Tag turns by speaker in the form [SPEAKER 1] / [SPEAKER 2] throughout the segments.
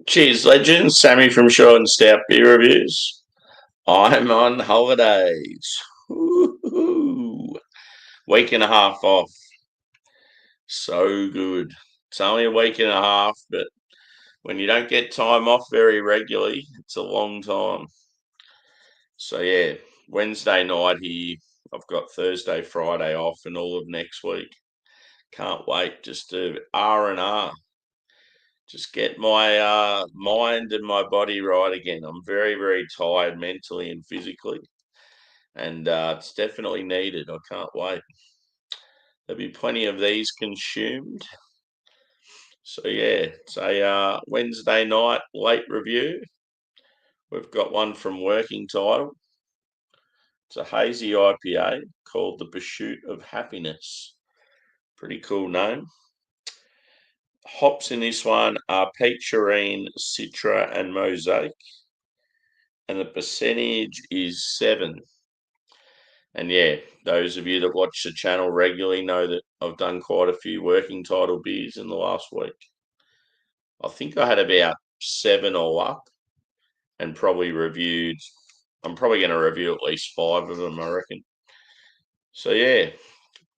[SPEAKER 1] Cheers, legends. Sammy from Short and Stout Beer Reviews. I'm on holidays. Woo-hoo. Week and a half off. So good. It's only a week and a half, but when you don't get time off very regularly, it's a long time. So yeah, Wednesday night here. I've got Thursday, Friday off, and all of next week. Can't wait just to R&R. Just get my mind and my body right again. I'm very, very tired mentally and physically, and it's definitely needed. I can't wait. There'll be plenty of these consumed. So yeah, it's a Wednesday night late review. We've got one from Working Title. It's a hazy IPA called The Pursuit of Happiness. Pretty cool name. Hops in this one are peacherine, citra, and mosaic, and the percentage is 7. And yeah, those of you that watch the channel regularly know that I've done quite a few Working Title beers in the last week. I think I had about 7 all up, and probably reviewed. I'm probably going to review at least 5 of them, I reckon. So yeah,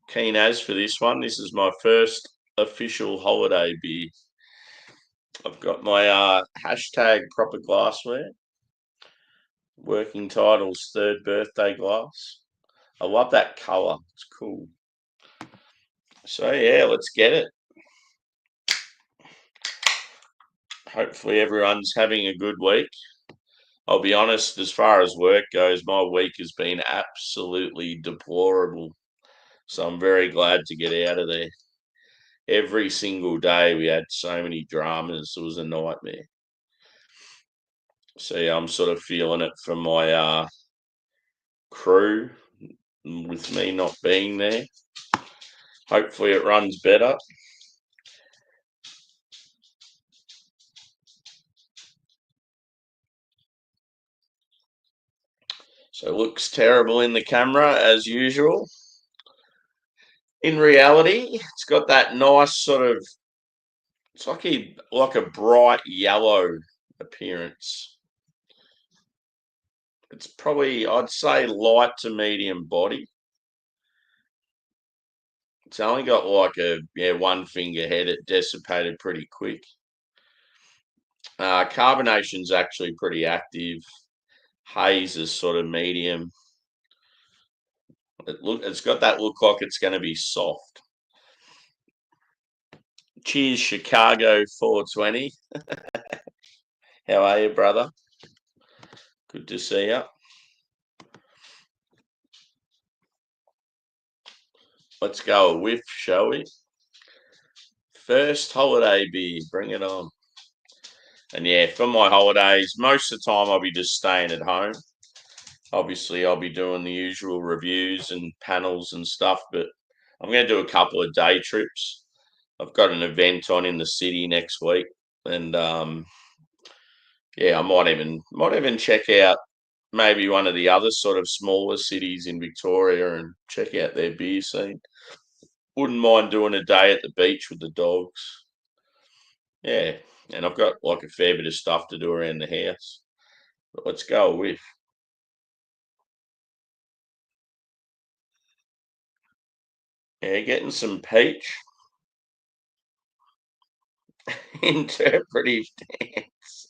[SPEAKER 1] keen as for this one. This is my first official holiday beer. I've got my hashtag proper glassware. Working Title's 3rd birthday glass. I love that colour. It's cool. So yeah, let's get it. Hopefully everyone's having a good week. I'll be honest, as far as work goes, my week has been absolutely deplorable. So I'm very glad to get out of there. Every single day we had so many dramas. It was a nightmare. So yeah, I'm sort of feeling it for my crew with me not being there. Hopefully it runs better. So it looks terrible in the camera as usual. In reality, it's got that nice sort of, it's like a bright yellow appearance. It's probably, I'd say, light to medium body. It's only got like a 1 finger head. It dissipated pretty quick. Carbonation's actually pretty active. Haze is sort of medium. It's got that look like it's going to be soft. Cheers, Chicago 420. How are you, brother? Good to see you. Let's go a whiff, shall we? First holiday beer, bring it on. And yeah, for my holidays, most of the time I'll be just staying at home. Obviously, I'll be doing the usual reviews and panels and stuff, but I'm going to do a couple of day trips. I've got an event on in the city next week, and yeah, I might even check out maybe one of the other sort of smaller cities in Victoria and check out their beer scene. Wouldn't mind doing a day at the beach with the dogs. Yeah, and I've got like a fair bit of stuff to do around the house. But let's go with. Yeah, getting some peach. Interpretive dance.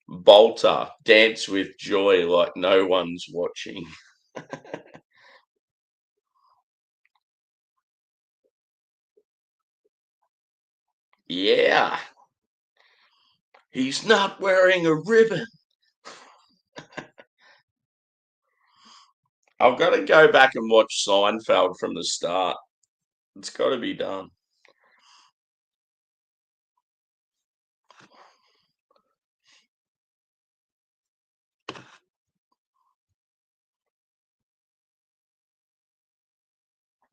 [SPEAKER 1] Bolter. Dance with joy like no one's watching. Yeah. He's not wearing a ribbon. I've got to go back and watch Seinfeld from the start. It's got to be done.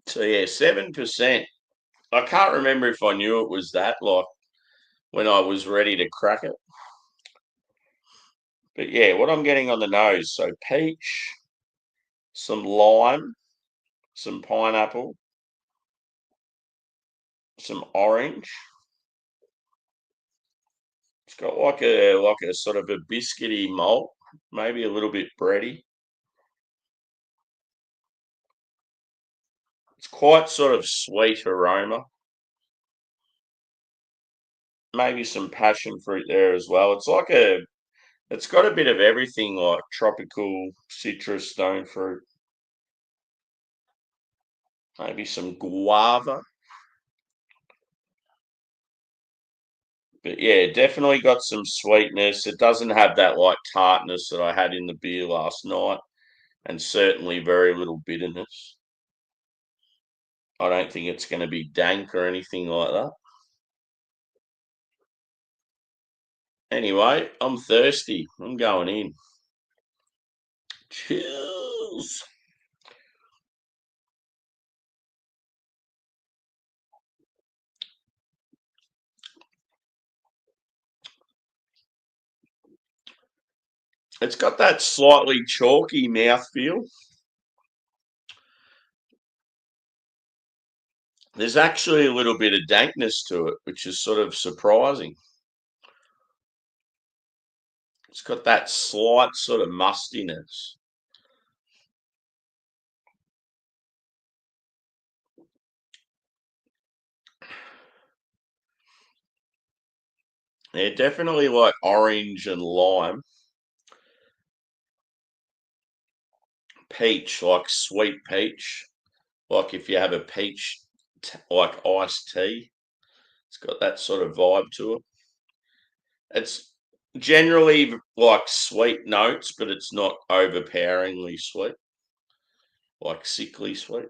[SPEAKER 1] So yeah, 7%. I can't remember if I knew it was that, like when I was ready to crack it. But yeah, what I'm getting on the nose, so peach, some lime, some pineapple, some orange. It's got like a sort of a biscuity malt, maybe a little bit bready. It's quite sort of sweet aroma. Maybe some passion fruit there as well. It's got a bit of everything like tropical citrus, stone fruit, maybe some guava. But yeah, definitely got some sweetness. It doesn't have that like tartness that I had in the beer last night, and certainly very little bitterness. I don't think it's going to be dank or anything like that. Anyway, I'm thirsty. I'm going in. Cheers. It's got that slightly chalky mouthfeel. There's actually a little bit of dankness to it, which is sort of surprising. It's got that slight sort of mustiness. Yeah, definitely like orange and lime. Peach, like sweet peach. Like if you have a peach, like iced tea. It's got that sort of vibe to it. It's generally like sweet notes, but it's not overpoweringly sweet, like sickly sweet.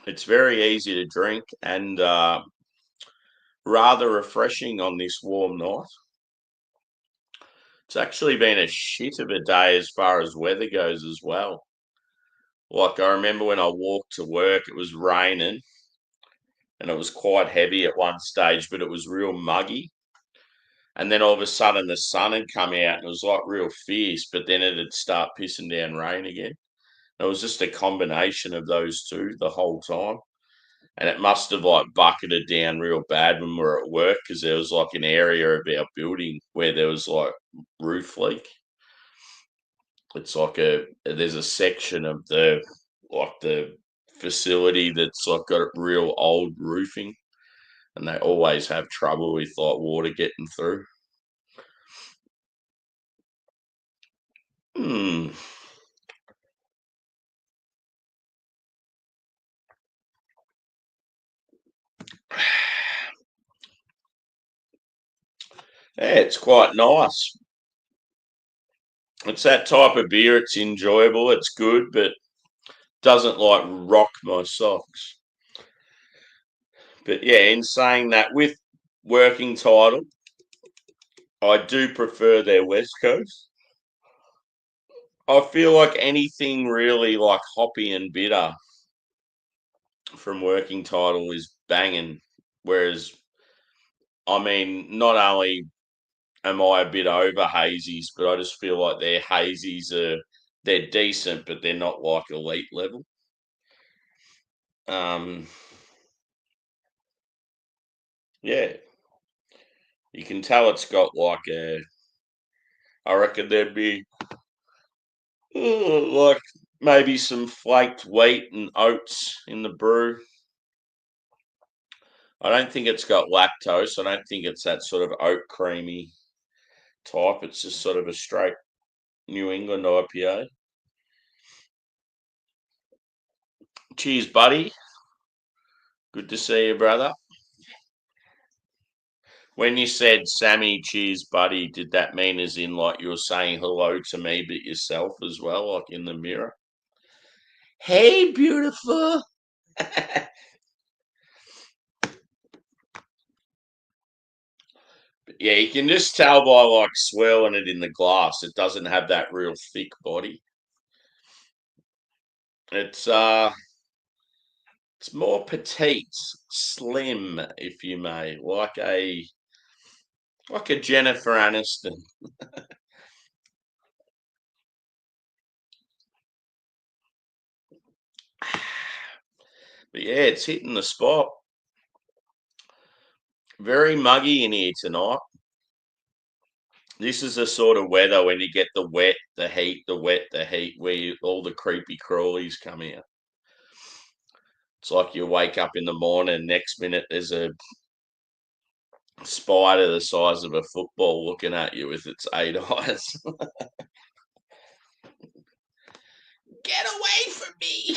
[SPEAKER 1] It's very easy to drink and rather refreshing on this warm night. It's actually been a shit of a day as far as weather goes as well. Like I remember when I walked to work, it was raining and it was quite heavy at one stage, but it was real muggy. And then all of a sudden the sun had come out and it was like real fierce, but then it'd start pissing down rain again. It was just a combination of those two the whole time. And it must have like bucketed down real bad when we were at work because there was like an area of our building where there was like roof leak. It's like there's a section of the facility that's like got real old roofing and they always have trouble with like water getting through. Hmm. Yeah, it's quite nice. It's that type of beer. It's enjoyable. It's good, but doesn't like rock my socks. But yeah, in saying that, with working title, I do prefer their West Coast. I feel like anything really like hoppy and bitter from working title is banging. Whereas, I mean, not only am I a bit over hazies, but I just feel like their hazies they're decent, but they're not like elite level. Um, yeah, you can tell it's got like a. I reckon there'd be like maybe some flaked wheat and oats in the brew. I don't think it's got lactose. I don't think it's that sort of oat creamy type. It's just sort of a straight New England IPA. Cheers, buddy. Good to see you, brother. When you said Sammy, cheers, buddy, did that mean as in like you were saying hello to me, but yourself as well, like in the mirror? Hey, beautiful. Yeah, you can just tell by like swirling it in the glass, it doesn't have that real thick body. It's it's more petite, slim, if you may, like a Jennifer Aniston. But yeah, it's hitting the spot. Very muggy in here tonight. This is the sort of weather when you get the wet, the heat, the wet, the heat, where all the creepy crawlies come out. It's like you wake up in the morning, next minute there's a spider the size of a football looking at you with its 8 eyes. Get away from me!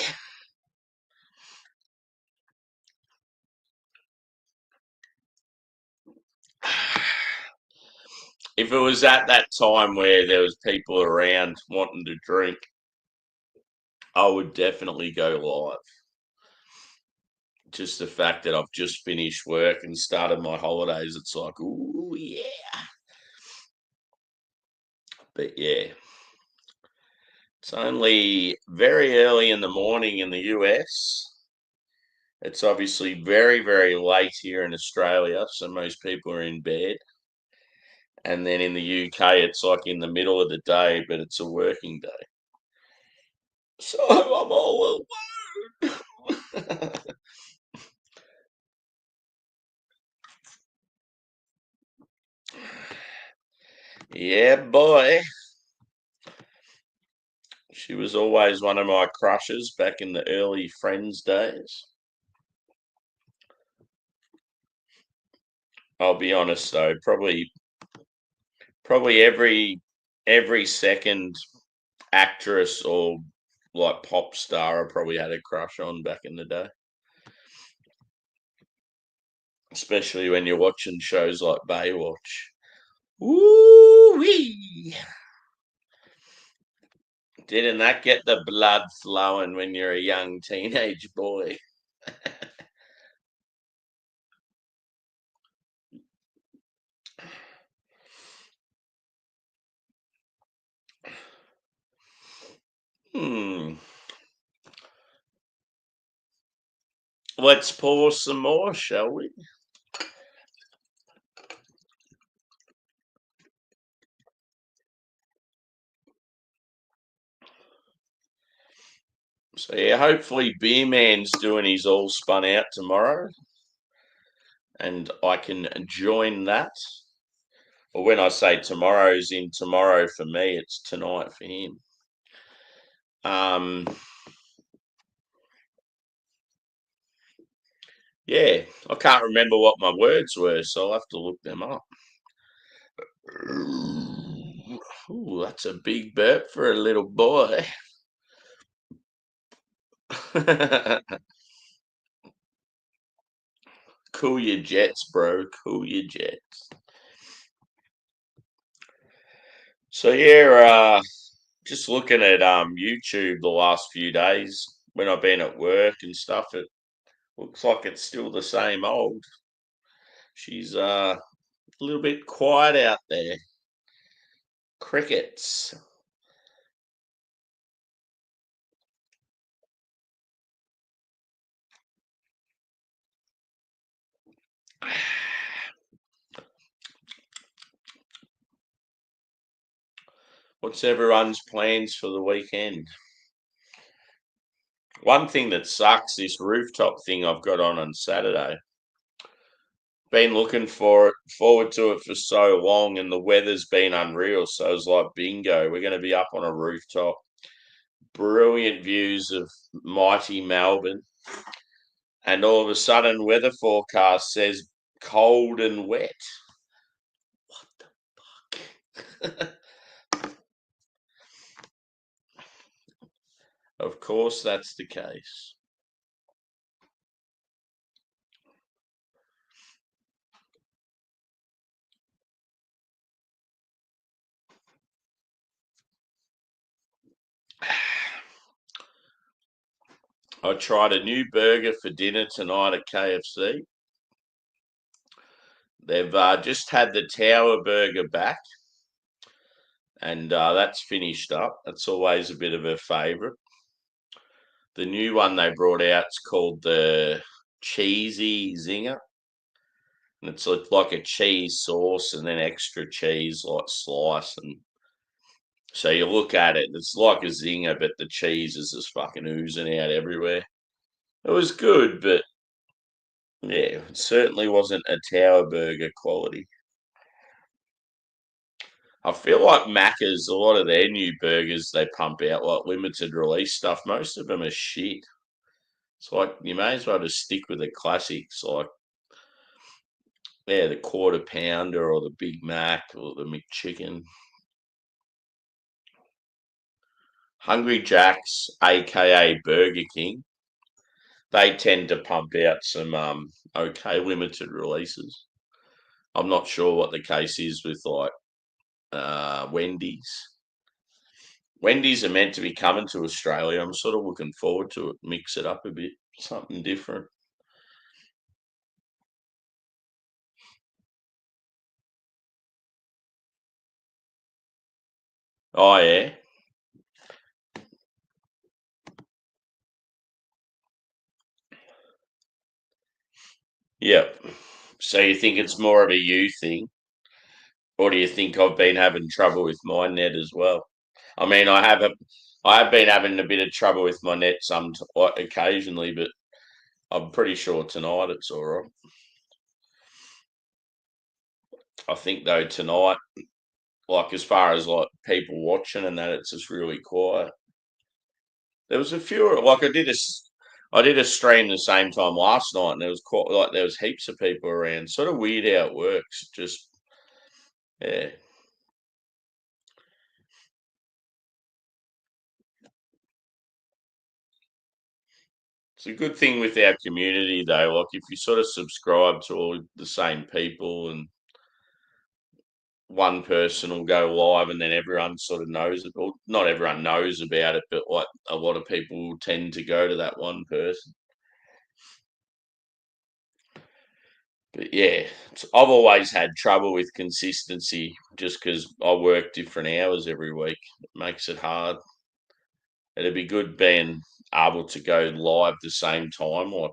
[SPEAKER 1] If it was at that time where there was people around wanting to drink, I would definitely go live. Just the fact that I've just finished work and started my holidays, it's like, ooh, yeah. But yeah, it's only very early in the morning in the US. It's obviously very, very late here in Australia, so most people are in bed. And then in the UK, it's like in the middle of the day, but it's a working day. So I'm all alone. Yeah, boy. She was always one of my crushes back in the early Friends days. I'll be honest though, probably every second actress or like pop star I probably had a crush on back in the day. Especially when you're watching shows like Baywatch. Woo wee! Didn't that get the blood flowing when you're a young teenage boy? Hmm. Let's pour some more, shall we? So yeah, hopefully Beer Man's doing his all spun out tomorrow, and I can join that. Or when I say tomorrow's in tomorrow for me, it's tonight for him. Yeah, I can't remember what my words were, so I'll have to look them up. Ooh, that's a big burp for a little boy. Cool your jets, bro. Cool your jets. So yeah, just looking at YouTube the last few days when I've been at work and stuff, it looks like it's still the same old. She's a little bit quiet out there. Crickets. What's everyone's plans for the weekend? One thing that sucks, this rooftop thing I've got on Saturday. Been looking forward to it for so long, and the weather's been unreal. So it's like bingo. We're going to be up on a rooftop, brilliant views of mighty Melbourne, and all of a sudden, weather forecast says cold and wet. What the fuck? Of course, that's the case. I tried a new burger for dinner tonight at KFC. They've just had the Tower Burger back, and that's finished up. That's always a bit of a favourite. The new one they brought out is called the Cheesy Zinger, and it's like a cheese sauce and then extra cheese like slice, and so you look at it, it's like a zinger, but the cheese is just fucking oozing out everywhere. It was good, but yeah, it certainly wasn't a Tower Burger quality. I feel like Macca's, a lot of their new burgers they pump out like limited release stuff. Most of them are shit. It's like you may as well just stick with the classics, like yeah, the quarter pounder or the Big Mac or the McChicken. Hungry Jack's, aka Burger King, they tend to pump out some okay limited releases. I'm not sure what the case is with like Wendy's. Wendy's are meant to be coming to Australia. I'm sort of looking forward to it. Mix it up a bit, something different. Oh yeah, yep. So you think it's more of a you thing, or do you think I've been having trouble with my net as well? I mean, I have been having a bit of trouble with my net occasionally, but I'm pretty sure tonight it's all right. I think though tonight, like as far as like people watching and that, it's just really quiet. There was a few like I did a stream the same time last night, and there was quite like there was heaps of people around. Sort of weird how it works. Just yeah, it's a good thing with our community though. Like if you sort of subscribe to all the same people, and one person will go live, and then everyone sort of knows it. Well, not everyone knows about it, but like a lot of people will tend to go to that one person. But yeah, I've always had trouble with consistency just because I work different hours every week. It makes it hard. It'd be good being able to go live the same time, like,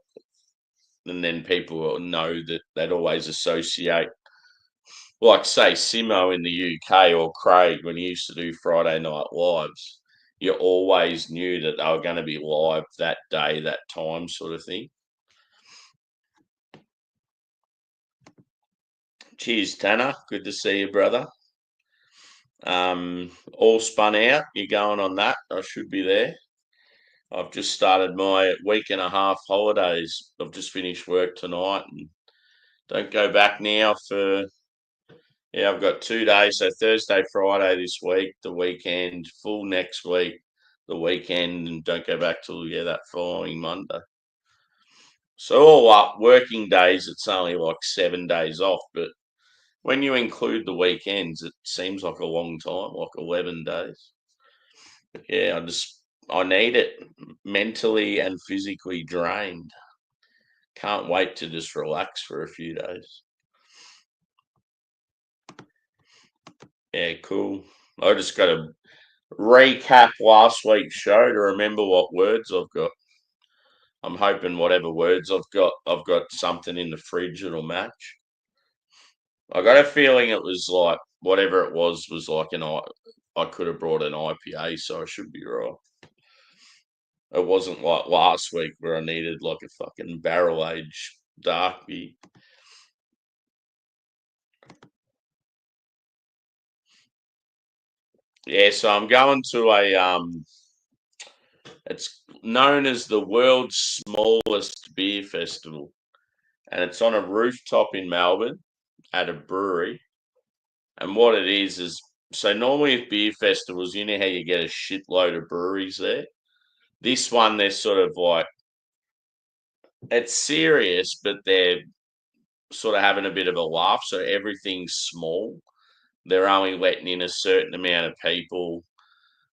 [SPEAKER 1] and then people will know that they'd always associate, like say Simo in the UK or Craig when he used to do Friday night lives. You always knew that they were going to be live that day, that time, sort of thing. Cheers, Tanner. Good to see you, brother. All spun out. You're going on that. I should be there. I've just started my week and a half holidays. I've just finished work tonight and don't go back now for, yeah, I've got 2 days. So Thursday, Friday this week, the weekend, full next week, the weekend, and don't go back till, yeah, that following Monday. So all up, working days, it's only like 7 days off. But when you include the weekends, it seems like a long time, like 11 days. Yeah, I need it mentally and physically drained. Can't wait to just relax for a few days. Yeah, cool. I just got to recap last week's show to remember what words I've got. I'm hoping whatever words I've got something in the fridge that'll match. I got a feeling it was like whatever it was like I could have brought an IPA, so I should be right. It wasn't like last week where I needed like a fucking barrel age dark beer. Yeah, so I'm going to it's known as the world's smallest beer festival, and it's on a rooftop in Melbourne at a brewery. And what it is so normally with beer festivals, you know how you get a shitload of breweries there. This one, they're sort of like it's serious, but they're sort of having a bit of a laugh. So everything's small. They're only letting in a certain amount of people.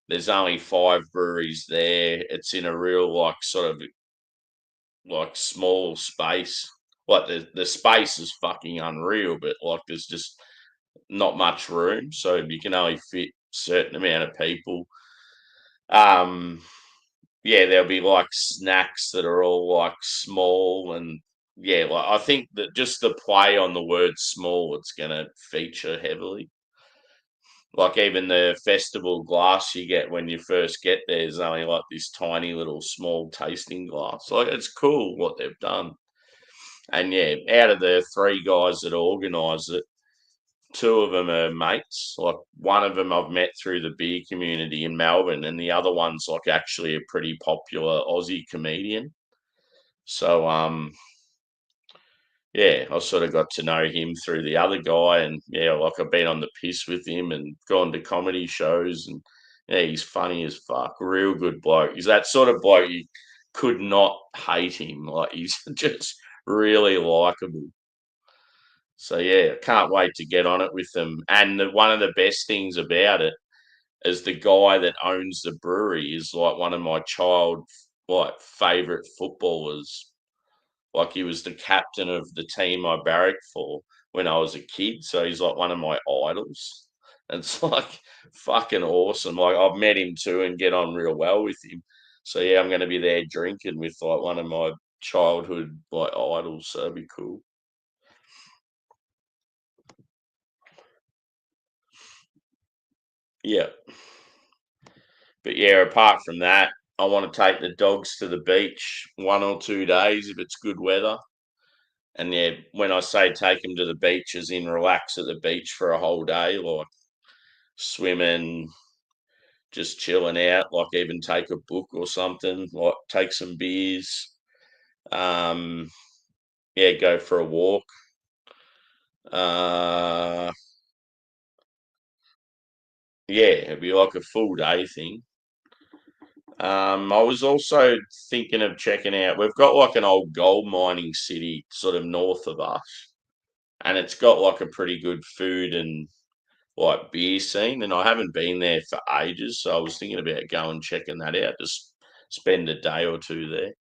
[SPEAKER 1] There's only 5 breweries there. It's in a real like sort of like small space. Like the space is fucking unreal, but like there's just not much room, so you can only fit certain amount of people. Um, yeah, there'll be like snacks that are all like small and yeah, like I think that just the play on the word small, it's gonna feature heavily. Like even the festival glass you get when you first get there is only like this tiny little small tasting glass. Like it's cool what they've done. And yeah, out of the three guys that organise it, two of them are mates. Like one of them I've met through the beer community in Melbourne, and the other one's like actually a pretty popular Aussie comedian. So yeah, I sort of got to know him through the other guy, and yeah, like I've been on the piss with him and gone to comedy shows, and yeah, he's funny as fuck, real good bloke. He's that sort of bloke you could not hate him. Like he's just really likable. So yeah, can't wait to get on it with them. And one of the best things about it is the guy that owns the brewery is like one of my child like favorite footballers. Like he was the captain of the team I barracked for when I was a kid. So he's like one of my idols. And it's like fucking awesome. Like I've met him too and get on real well with him. So yeah, I'm gonna be there drinking with like one of my childhood like idols. So that'd be cool. Yeah. But yeah, apart from that, I want to take the dogs to the beach 1 or 2 days if it's good weather. And yeah, when I say take them to the beach, as in relax at the beach for a whole day, like swimming, just chilling out, like even take a book or something, like take some beers, um, yeah, go for a walk. Uh, yeah, it'd be like a full day thing. I was also thinking of checking out. We've got like an old gold mining city sort of north of us, and it's got like a pretty good food and like beer scene. And I haven't been there for ages, so I was thinking about going checking that out. Just spend a day or two there.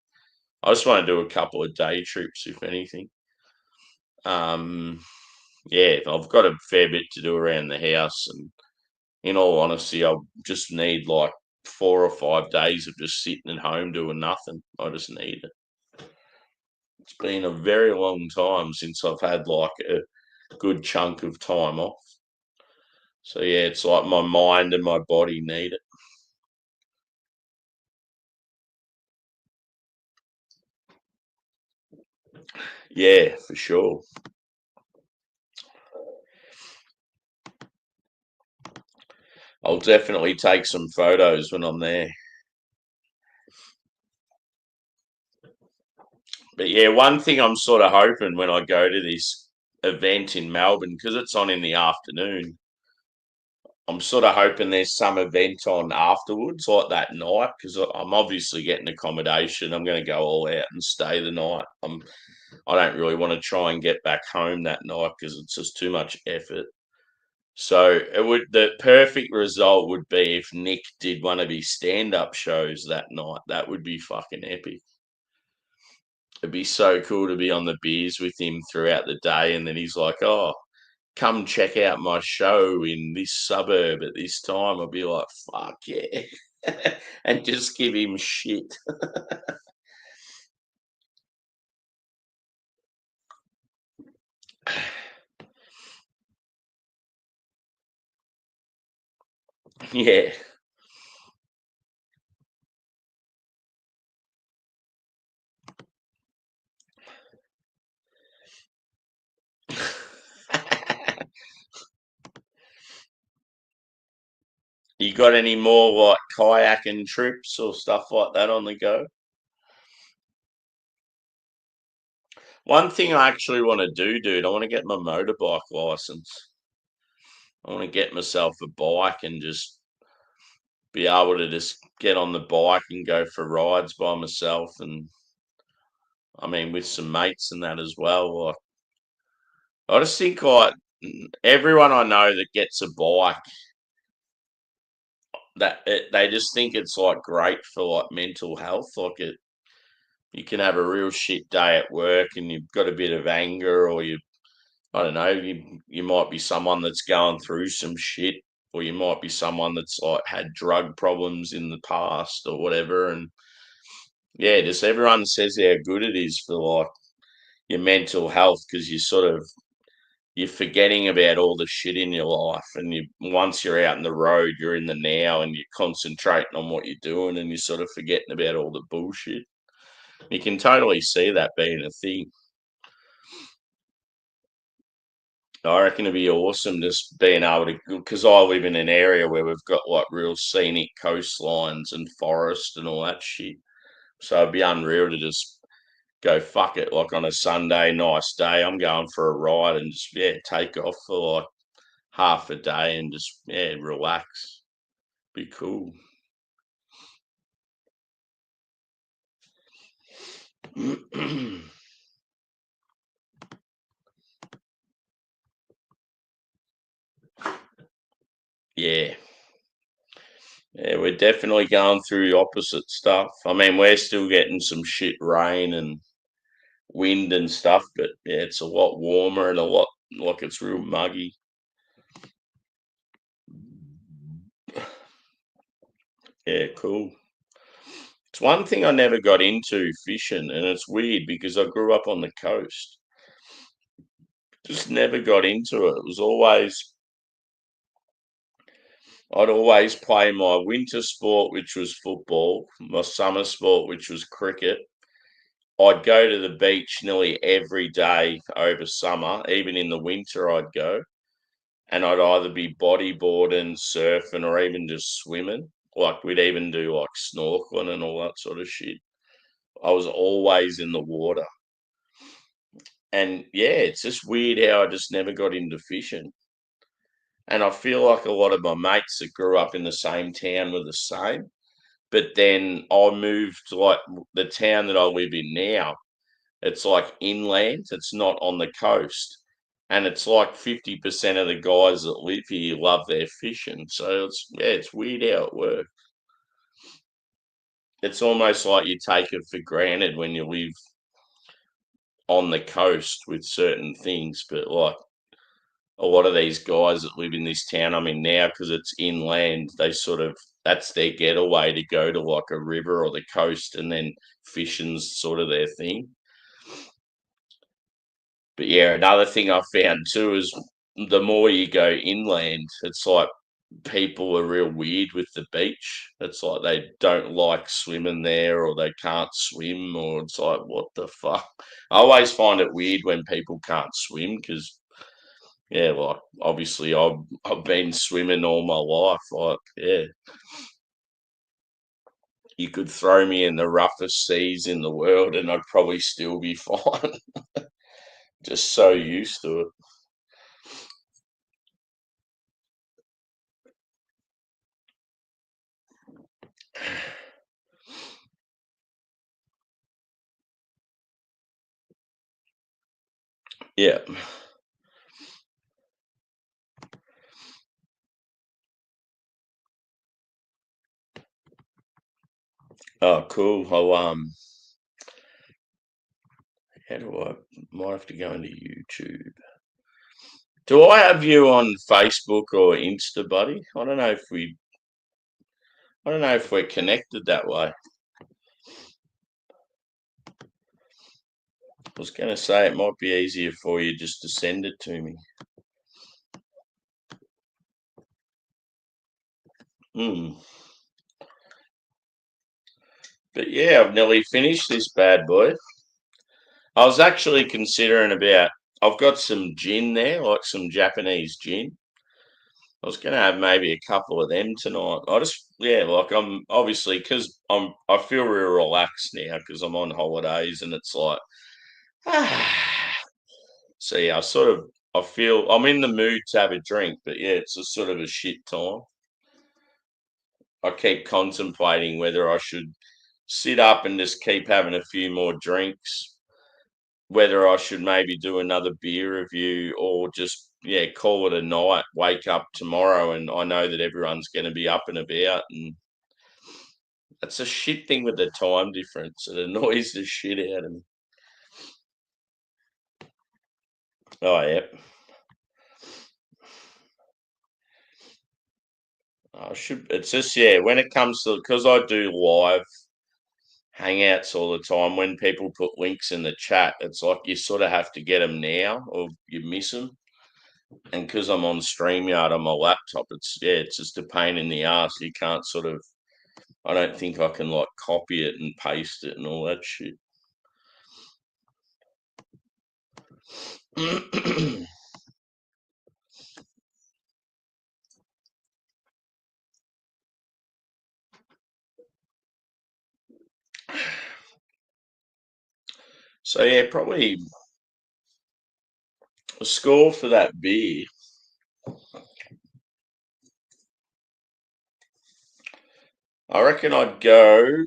[SPEAKER 1] I just want to do a couple of day trips, if anything. Um, yeah, I've got a fair bit to do around the house, and in all honesty, I just need like 4 or 5 days of just sitting at home doing nothing. I just need it. It's been a very long time since I've had like a good chunk of time off. So yeah, it's like my mind and my body need it. Yeah, for sure. I'll definitely take some photos when I'm there. But yeah, one thing I'm sort of hoping when I go to this event in Melbourne, because it's on in the afternoon, I'm sort of hoping there's some event on afterwards, like that night, because I'm obviously getting accommodation. I'm going to go all out and stay the night. I don't really want to try and get back home that night because it's just too much effort. So the perfect result would be if Nick did one of his stand up shows that night. That would be fucking epic. It'd be so cool to be on the beers with him throughout the day, and then he's like, "Oh, come check out my show in this suburb at this time." I'd be like, "Fuck yeah," and just give him shit. Yeah. You got any more like kayaking trips or stuff like that on the go? One thing I actually want to do, dude, I want to get my motorbike license. I want to get myself a bike and just be able to just get on the bike and go for rides by myself, and I mean with some mates and that as well. Like I just think like everyone I know that gets a bike, they just think it's like great for like mental health. Like you can have a real shit day at work and you've got a bit of anger, or I don't know, you might be someone that's going through some shit, or you might be someone that's like had drug problems in the past or whatever, and yeah, just everyone says how good it is for like your mental health because you sort of you're forgetting about all the shit in your life, and once you're out in the road, you're in the now, and you're concentrating on what you're doing, and you're sort of forgetting about all the bullshit. You can totally see that being a thing. I reckon it'd be awesome just being able to, because I live in an area where we've got like real scenic coastlines and forest and all that shit. So it'd be unreal to just go fuck it, like on a Sunday, nice day. I'm going for a ride and just take off for like half a day and just relax. Be cool. Yeah. Yeah, we're definitely going through the opposite stuff. I mean, we're still getting some shit rain and wind and stuff, but yeah, it's a lot warmer and a lot like it's real muggy. Yeah, cool. It's one thing I never got into fishing, and it's weird because I grew up on the coast. Just never got into it. It was always I'd always play my winter sport, which was football, my summer sport, which was cricket. I'd go to the beach nearly every day over summer, even in the winter I'd go, and I'd either be bodyboarding, surfing, or even just swimming. Like we'd even do like snorkeling and all that sort of shit. I was always in the water. And yeah, it's just weird how I just never got into fishing. And I feel like a lot of my mates that grew up in the same town were the same. But then I moved to like the town that I live in now. It's like inland, it's not on the coast. And it's like 50% of the guys that live here love their fishing. So it's weird how it works. It's almost like you take it for granted when you live on the coast with certain things. But like a lot of these guys that live in this town I'm in now, because it's inland, they sort of that's their getaway to go to like a river or the coast, and then fishing's sort of their thing. But yeah, another thing I found too is the more you go inland, it's like people are real weird with the beach. It's like they don't like swimming there, or they can't swim, or it's like, what the fuck? I always find it weird when people can't swim because, yeah, like obviously I've been swimming all my life. Like, yeah, you could throw me in the roughest seas in the world and I'd probably still be fine. Just so used to it. Yeah. Oh, cool. How do I? Might have to go into YouTube. Do I have you on Facebook or Insta, buddy? I don't know if we're connected that way. I was going to say it might be easier for you just to send it to me. Hmm. But yeah, I've nearly finished this bad boy. I was actually considering about. I've got some gin there, like some Japanese gin. I was going to have maybe a couple of them tonight. Like I'm obviously I feel real relaxed now because I'm on holidays and it's like, so yeah, I feel I'm in the mood to have a drink, but yeah, it's a sort of a shit time. I keep contemplating whether I should sit up and just keep having a few more drinks, whether I should maybe do another beer review or just call it a night, wake up tomorrow and I know that everyone's going to be up and about, and that's a shit thing with the time difference. It annoys the shit out of me. Oh yeah. I should it's just when it comes to because I do live hangouts all the time, when people put links in the chat, it's like you sort of have to get them now or you miss them. And because I'm on StreamYard on my laptop, it's just a pain in the ass. You can't sort of, I don't think I can like copy it and paste it and all that shit. So yeah, probably a score for that beer. I reckon I'd go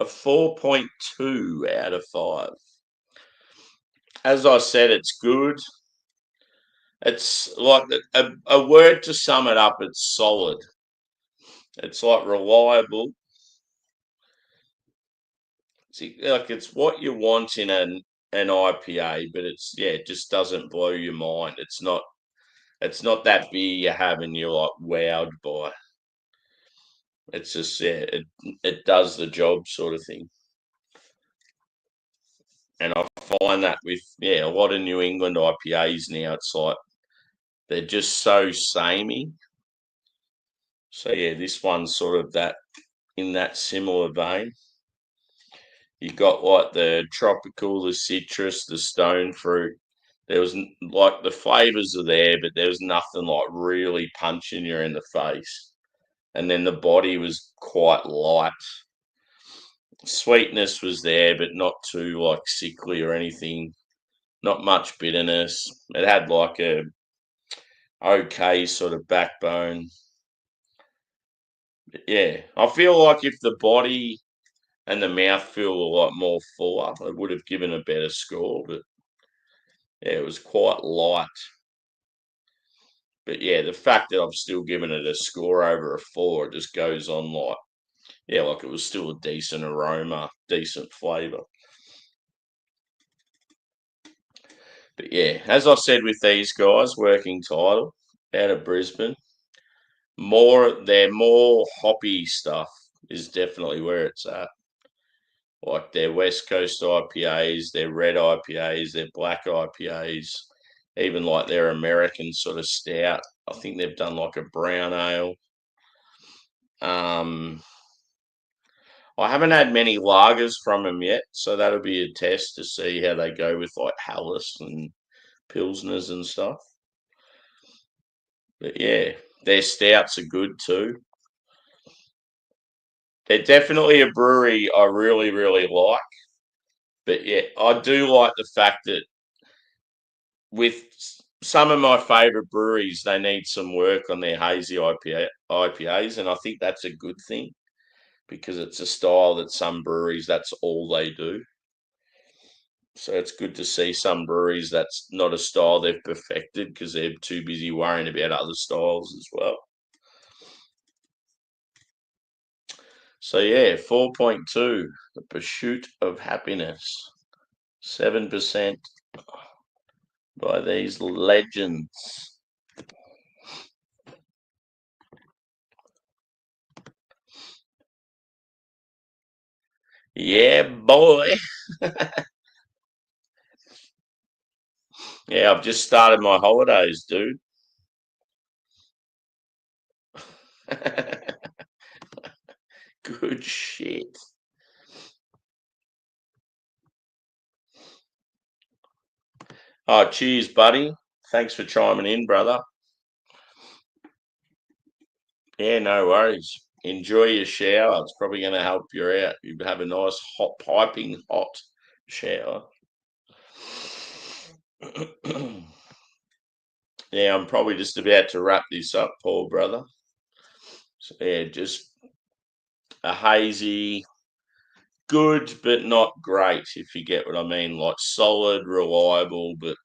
[SPEAKER 1] a 4.2 out of 5. As I said, it's good. It's like a word to sum it up. It's solid. It's like reliable. Like it's what you want in an IPA, but it just doesn't blow your mind. It's not that beer you have and you're like wowed by. It's just it does the job sort of thing. And I find that with a lot of New England IPAs now, it's like they're just so samey. So yeah, this one's sort of that in that similar vein. You got like the tropical, the citrus, the stone fruit. There was like the flavors are there, but there was nothing like really punching you in the face. And then the body was quite light. Sweetness was there, but not too like sickly or anything. Not much bitterness. It had like a okay sort of backbone. But yeah, I feel like if the body and the mouthfeel were a lot more fuller, it would have given a better score. But yeah, it was quite light. But yeah, the fact that I've still given it a score over a 4, it just goes on like it was still a decent aroma, decent flavour. But yeah, as I said with these guys, working title out of Brisbane, their more hoppy stuff is definitely where it's at. Like their West Coast IPAs, their red IPAs, their black IPAs, even like their American sort of stout. I think they've done like a brown ale. Um, I haven't had many lagers from them yet, so that'll be a test to see how they go with like Hallis and Pilsners and stuff. But yeah, their stouts are good too. They're definitely a brewery I really, really like. But yeah, I do like the fact that with some of my favourite breweries, they need some work on their hazy IPAs, and I think that's a good thing because it's a style that some breweries that's all they do. So it's good to see some breweries that's not a style they've perfected because they're too busy worrying about other styles as well. So yeah, 4.2, the pursuit of happiness, 7% by these legends. Yeah, boy. Yeah, I've just started my holidays, dude. Good shit. Oh, cheers, buddy. Thanks for chiming in, brother. Yeah, no worries. Enjoy your shower. It's probably going to help you out. You have a nice hot, piping hot shower. Yeah, I'm probably just about to wrap this up, poor brother. So, yeah, just a hazy, good but not great, if you get what I mean. Like solid, reliable, but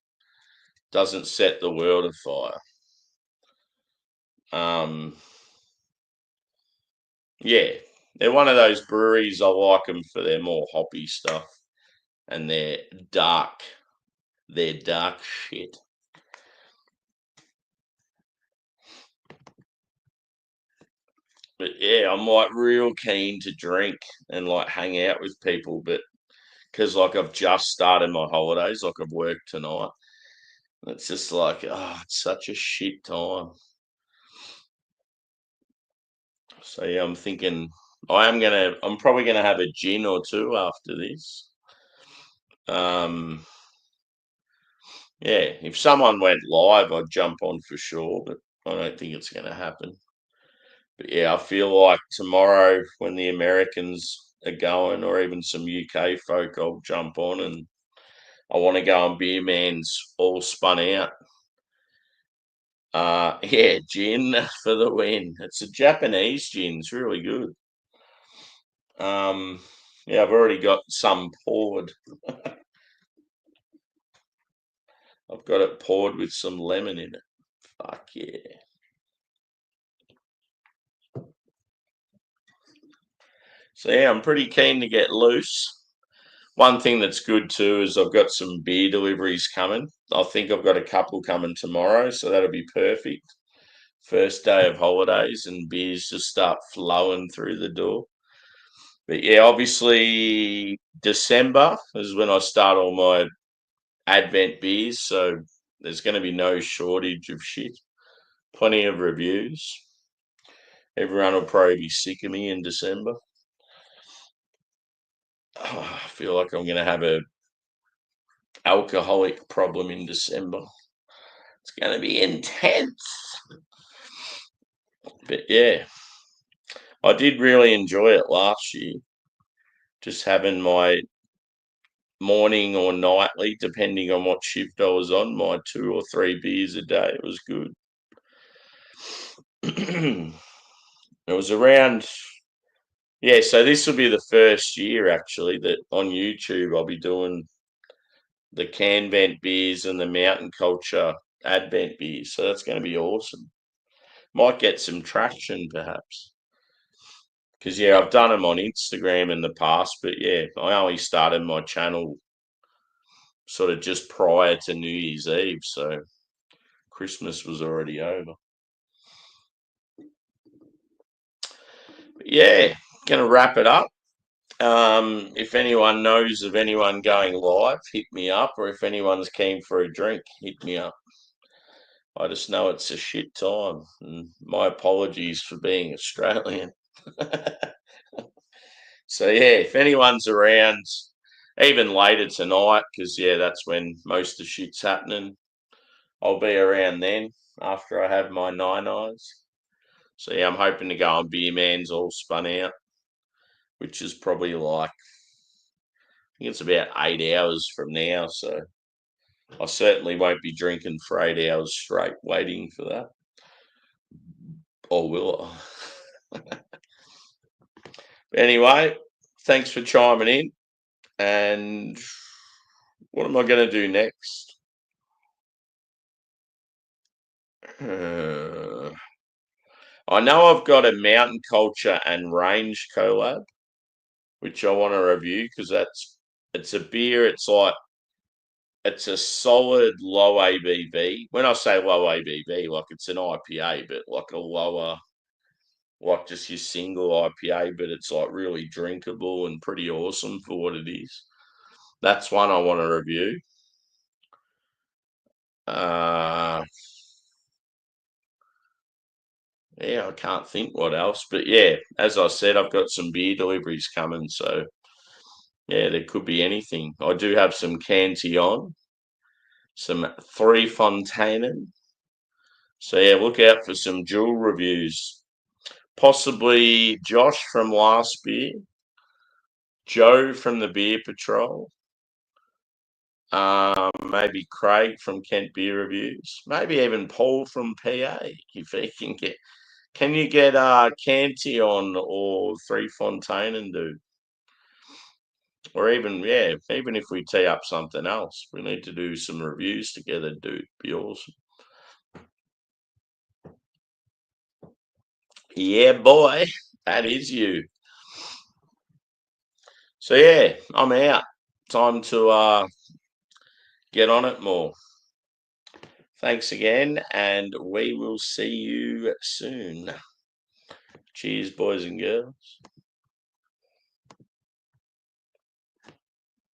[SPEAKER 1] doesn't set the world afire. Um, yeah, they're one of those breweries. I like them for their more hoppy stuff and dark, their dark shit. But yeah, I'm like real keen to drink and like hang out with people, but because like I've just started my holidays, like I've worked tonight, It's just like, it's such a shit time. So yeah, I'm thinking I'm probably gonna have a gin or two after this. Yeah, if someone went live, I'd jump on for sure, but I don't think it's gonna happen. But yeah, I feel like tomorrow when the Americans are going, or even some UK folk, I'll jump on and I want to go on Beer Man's all spun out. Yeah, gin for the win. It's a Japanese gin. It's really good. Yeah, I've already got some poured. I've got it poured with some lemon in it. Fuck yeah. So yeah, I'm pretty keen to get loose. One thing that's good too is I've got some beer deliveries coming. I think I've got a couple coming tomorrow, so that'll be perfect. First day of holidays and beers just start flowing through the door. But yeah, obviously December is when I start all my Advent beers, so there's going to be no shortage of shit. Plenty of reviews. Everyone will probably be sick of me in December. I feel like I'm going to have a alcoholic problem in December. It's going to be intense. But yeah, I did really enjoy it last year. Just having my morning or nightly, depending on what shift I was on, my 2 or 3 beers a day. It was good. It was around, yeah, so this will be the first year actually that on YouTube I'll be doing the can vent beers and the mountain culture advent beers. So that's going to be awesome. Might get some traction perhaps. Because, yeah, I've done them on Instagram in the past, but yeah, I only started my channel sort of just prior to New Year's Eve. So Christmas was already over. But yeah, going to wrap it up. If anyone knows of anyone going live, hit me up. Or if anyone's keen for a drink, hit me up. I just know it's a shit time. And my apologies for being Australian. So yeah, if anyone's around, even later tonight, because yeah, that's when most of the shit's happening. I'll be around then after I have my 9 eyes. So yeah, I'm hoping to go on Beer Man's all spun out, which is probably like I think it's about 8 hours from now. So I certainly won't be drinking for 8 hours straight, waiting for that. Or will I? Anyway, thanks for chiming in. And what am I going to do next? I know I've got a mountain culture and range collab, which I want to review because it's a beer. It's a solid low ABV. When I say low ABV, like it's an IPA, but like a lower, like just your single IPA, but it's like really drinkable and pretty awesome for what it is. That's one I want to review. Uh, yeah, I can't think what else, but yeah, as I said, I've got some beer deliveries coming, so yeah, there could be anything. I do have some Cantillon, some Three Fontainen. So yeah, look out for some jewel reviews. Possibly Josh from last beer, Joe from the Beer Patrol, maybe Craig from Kent Beer Reviews, maybe even Paul from PA if he can get. Can you get Cantillon or Three Fontainen, dude? Or even, yeah, even if we tee up something else, we need to do some reviews together, dude. Be awesome. Yeah, boy, that is you. So yeah, I'm out. Time to get on it more. Thanks again, and we will see you soon. Cheers, boys and girls.